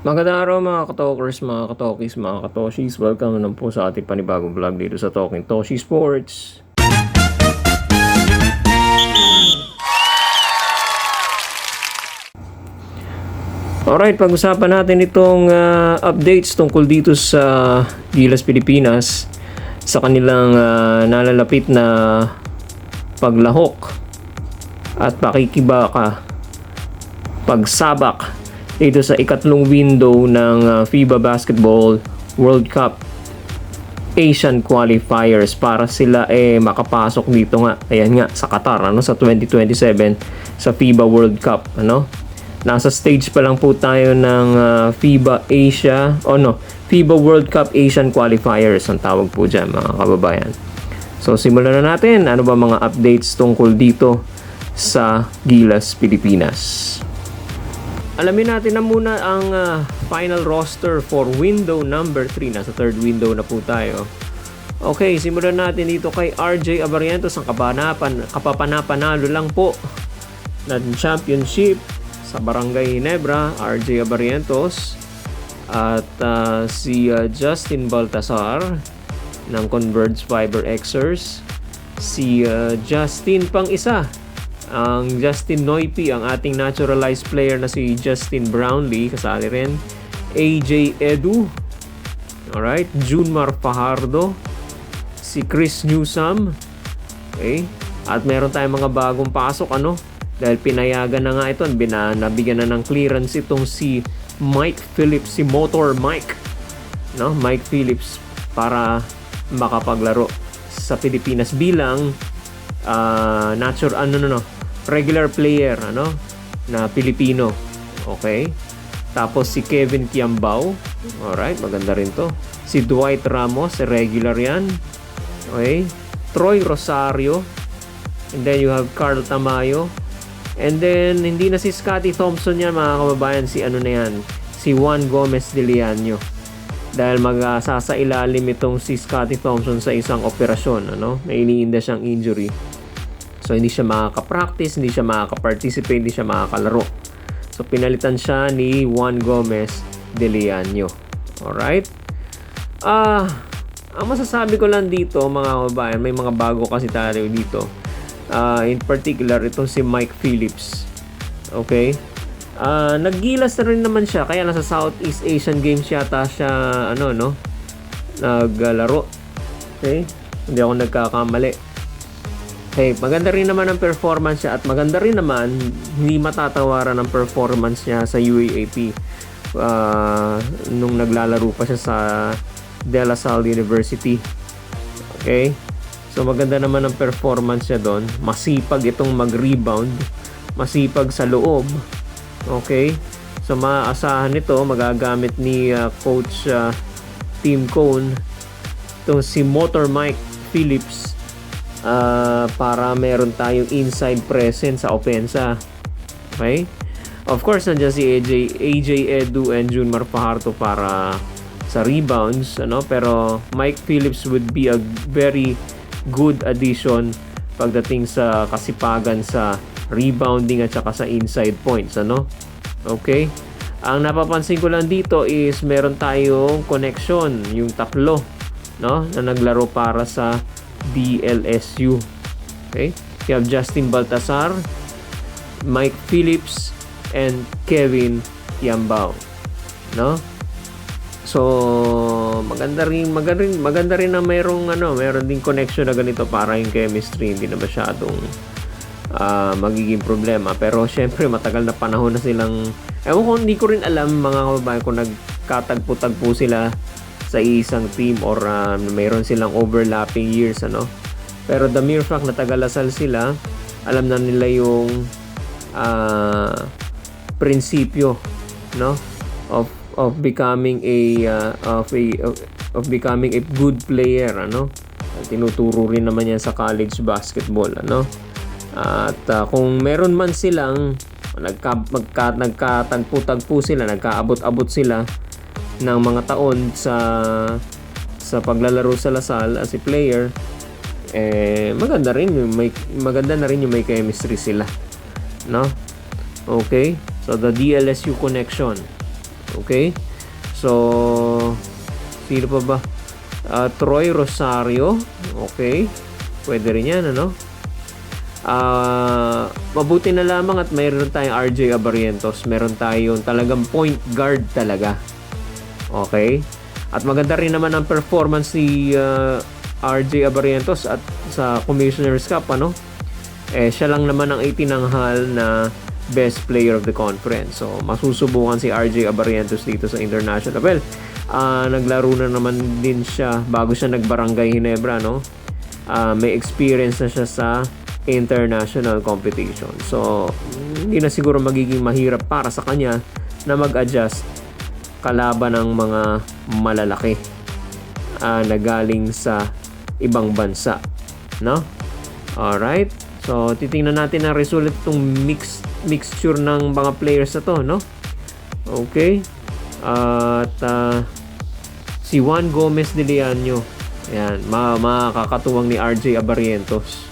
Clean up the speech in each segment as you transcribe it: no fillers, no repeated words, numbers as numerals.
Magandang araw mga katokers, mga katokis, mga katoshis. Welcome naman po sa ating panibagong vlog dito sa Talking Toshi Sports. Alright, pag-usapan natin itong updates tungkol dito sa Gilas Pilipinas sa kanilang nalalapit na paglahok at pakikibaka, pagsabak dito sa ikatlong window ng FIBA Basketball World Cup Asian Qualifiers para sila makapasok dito nga. Ayan nga sa Qatar sa 2027 sa FIBA World Cup Nasa stage pa lang po tayo ng FIBA FIBA World Cup Asian Qualifiers ang tawag po dyan mga kababayan. So simulan na natin. Ano ba mga updates tungkol dito sa Gilas Pilipinas? Alamin natin na muna ang final roster for window number 3. Nasa third window na po tayo. Okay, simulan natin dito kay RJ Abarientos. Ang kapapanapanalo lang po ng championship sa Barangay Ginebra, RJ Abarientos. At si Justin Baltasar ng Converge Fiber Xers. Si Justin pang-isa, ang Justin Noipi, ang ating naturalized player na si Justin Brownlee, kasali rin. AJ Edu, alright, Junmar Fajardo, si Chris Newsome, okay, at meron tayong mga bagong pasok, dahil pinayagan na nga ito, nabigyan na ng clearance itong si Mike Phillips, si Motor Mike, Mike Phillips, para makapaglaro sa Pilipinas bilang regular player na Pilipino. Okay? Tapos si Kevin Kiambao. Alright, maganda rin to. Si Dwight Ramos, regular yan. Okay? Troy Rosario. And then you have Carl Tamayo. And then hindi na si Scotty Thompson yan mga kababayan, si Juan Gomez de Leaño. Dahil magsasailalim itong si Scotty Thompson sa isang operasyon, may iniinda siyang injury. So hindi siya makaka-practice, hindi siya makaka-participate, hindi siya makakalaro. So pinalitan siya ni Juan Gomez de Leaño. Alright? Ang masasabi ko lang dito mga kababayan, may mga bago kasi tayo dito. In particular, itong si Mike Phillips. Okay? Naggilas na rin naman siya, kaya nasa Southeast Asian Games yata siya naglaro. Okay? Hindi ako nagkakamali. Okay, maganda rin naman ang performance niya at maganda rin naman, hindi matatawaran ang performance niya sa UAAP nung naglalaro pa siya sa De La Salle University. Okay? So maganda naman ang performance niya doon. Masipag itong mag-rebound, masipag sa loob. Okay? So maaasahan nito, magagamit ni Coach Tim Cone itong si Motor Mike Phillips para meron tayong inside presence sa opensa. Okay? Of course, nandiyan si AJ Edu and Junmar Fajardo para sa rebounds, pero Mike Phillips would be a very good addition pagdating sa kasipagan sa rebounding at saka sa inside points, Okay? Ang napapansin ko lang dito is meron tayong connection, yung tatlo, na naglaro para sa DLSU. Okay? You have Justin Baltasar, Mike Phillips, and Kevin Kiambao. So, maganda rin na meron ding connection na ganito para yung chemistry hindi na masyadong magiging problema. Pero syempre matagal na panahon na silang, hindi ko rin alam mga kababayan kung nagkatagpo-tagpo sila sa isang team or mayroon silang overlapping years, pero the mere fact na taga-Lasal sila, alam na nila yung prinsipyo of becoming a good player, tinuturo rin naman yan sa college basketball, at kung meron man silang nagkatagpo-tagpo sila, nagkaabot-abot sila ng mga taon sa paglalaro sa Lasal as a player, maganda na rin yung may chemistry sila, Okay? So the DLSU connection. Okay? So, sino pa ba? Troy Rosario. Okay. Pwede rin yan, ano? Mabuti na lamang at mayroon tayong RJ Abarrientos. Meron tayong talagang point guard talaga. Okay? At maganda rin naman ang performance ni RJ Abarrientos at sa Commissioner's Cup, ano? Siya lang naman ang itinanghal na best player of the conference. So, masusubukan si RJ Abarrientos dito sa international. Well, naglaro na naman din siya bago siya nag-Barangay Ginebra, no? May experience na siya sa international competition. So, hindi na siguro magiging mahirap para sa kanya na mag-adjust kalaban ng mga malalaki na galing sa ibang bansa, no? Alright. So, titingnan natin ang result itong mixture ng mga players na to, no? Okay. At si Juan Gomez de Leaño, ayan, makakatuwang ni RJ Abarrientos,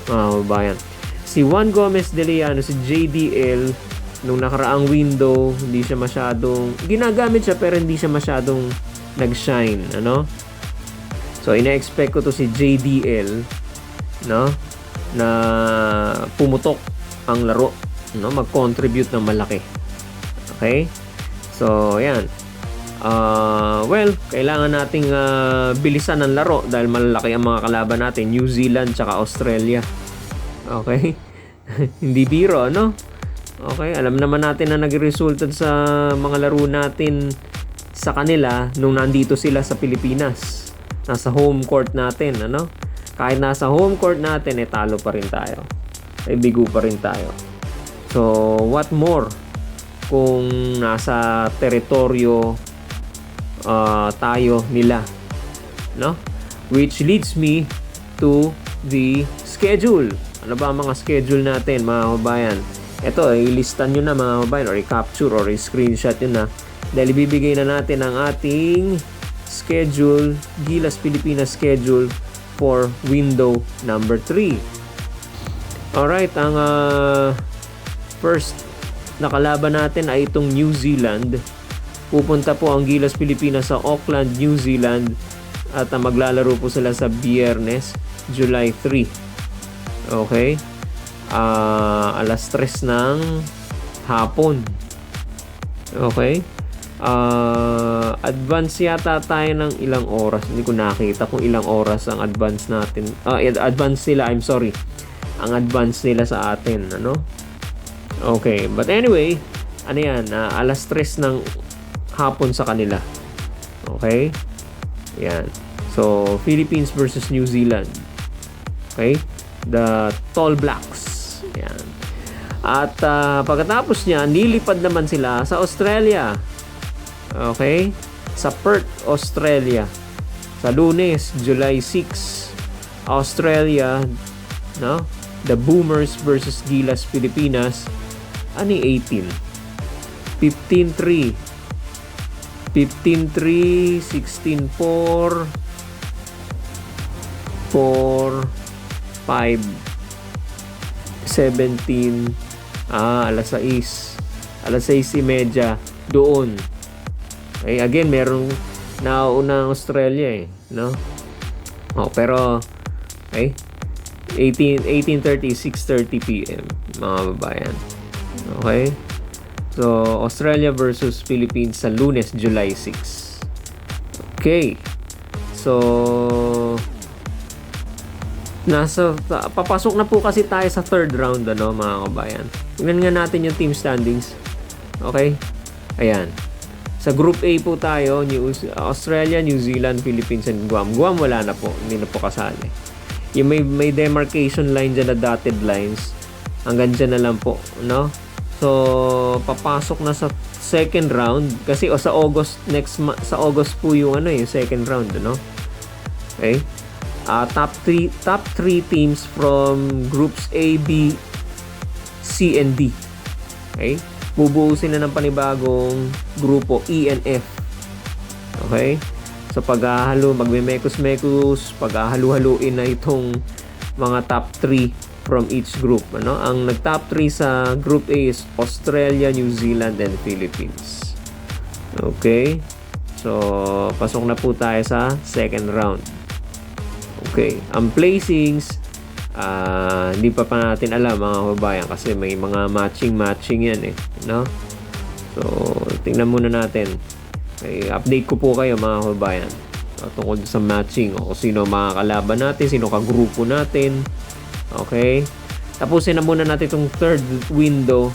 mga kabayan. Si Juan Gomez de Leaño, si JDL, nung nakaraang window, hindi siya masyadong, ginagamit siya pero hindi siya masyadong nag-shine, ano? So, ina-expect ko to si JDL, no? Na pumutok ang laro, no? Mag-contribute ng malaki. Okay? So, ayan. Well, kailangan nating bilisan ang laro dahil malalaki ang mga kalaban natin, New Zealand tsaka Australia. Okay? Hindi biro, no? Okay, alam naman natin na nagresulta sa mga laro natin sa kanila nung nandito sila sa Pilipinas. Nasa home court natin, ano? Kahit nasa home court natin, talo pa rin tayo. Bigo pa rin tayo. So, what more kung nasa teritoryo tayo nila, no? Which leads me to the schedule. Ano ba ang mga schedule natin, mga kabayan? Ito, ilistan nyo na, mga kabayan, or i-capture or i-screenshot nyo na dahil ibibigay na natin ang ating schedule, Gilas Pilipinas schedule for window number 3. Alright, ang first na kalaban natin ay itong New Zealand. Pupunta po ang Gilas Pilipinas sa Auckland, New Zealand at maglalaro po sila sa Biyernes, July 3. Okay? Alas 3 ng hapon. Okay? Advance yata tayo ng ilang oras. Hindi ko nakita kung ilang oras ang advance natin. Advance nila, I'm sorry. Ang advance nila sa atin, ano? Okay, but anyway, ano yan? Alas 3 ng hapon sa kanila. Okay? Yan. So, Philippines versus New Zealand. Okay? The Tall Blacks. Yan. At pagkatapos niya, nilipad naman sila sa Australia. Okay? Sa Perth, Australia. Sa Lunes, July 6. Australia, no? The Boomers versus Gilas Pilipinas. Ani 18. 15-3. 15-3, 16-4, 4-5, 17, alas 6. Alas 6:30 doon. Okay, again, merong nauna ang Australia no? Oh, pero okay, 18:30, 6:30 PM, mga babayan. Okay? So, Australia versus Philippines sa Lunes, July 6. Okay. So, papasok na po kasi tayo sa third round, ano, mga kabayan. Tingnan nga natin yung team standings. Okay? Ayan. Sa Group A po tayo, Australia, New Zealand, Philippines, and Guam. Guam wala na po. Hindi na po kasali. Yung may demarcation line dyan na dotted lines. Hanggang dyan na lang po, no? So, papasok na sa second round kasi sa August sa August po yung yung second round, no? Okay? Top 3 teams from groups A, B, C, and D. Okay? Bubuo sila ng panibagong grupo E and F. Okay? So, magme-mekos-mekos, paghahalu-haluin na itong mga top 3 from each group, ano? Ang nag-top 3 sa Group A is Australia, New Zealand, and Philippines. Okay. So, pasok na po tayo sa second round. Okay. Ang placings, hindi pa natin alam mga kababayan kasi may mga matching yan eh. No? So, tingnan muna natin. Okay, update ko po kayo mga kababayan tungkol sa matching o kung sino mga kalaban natin, sino kagrupo natin. Okay? Tapusin na muna natin itong third window.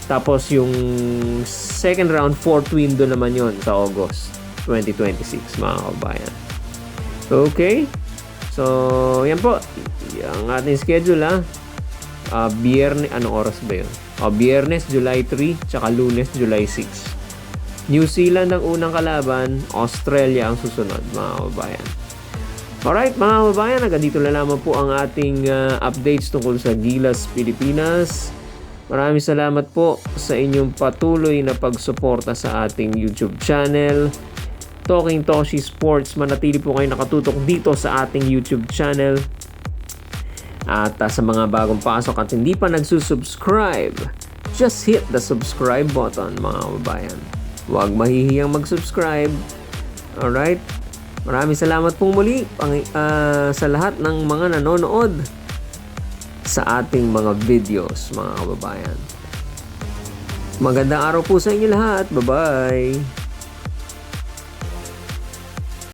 Tapos yung second round, fourth window naman yon sa August 2026 mga kababayan. Okay? So, yan po. Ang ating schedule Biyernes, anong oras ba yun? Biyernes, July 3, tsaka Lunes, July 6. New Zealand ang unang kalaban, Australia ang susunod mga kababayan. Alright mga kababayan, hanggang dito na lamang po ang ating updates tungkol sa Gilas Pilipinas. Maraming salamat po sa inyong patuloy na pagsuporta sa ating YouTube channel, Talking Toshi Sports. Manatili po kayo nakatutok dito sa ating YouTube channel. At sa mga bagong pasok at hindi pa nagsusubscribe, just hit the subscribe button mga kababayan. Huwag mahihiyang mag-subscribe. Alright? Maraming salamat pong muli sa lahat ng mga nanonood sa ating mga videos mga kababayan. Magandang araw po sa inyo lahat. Bye-bye!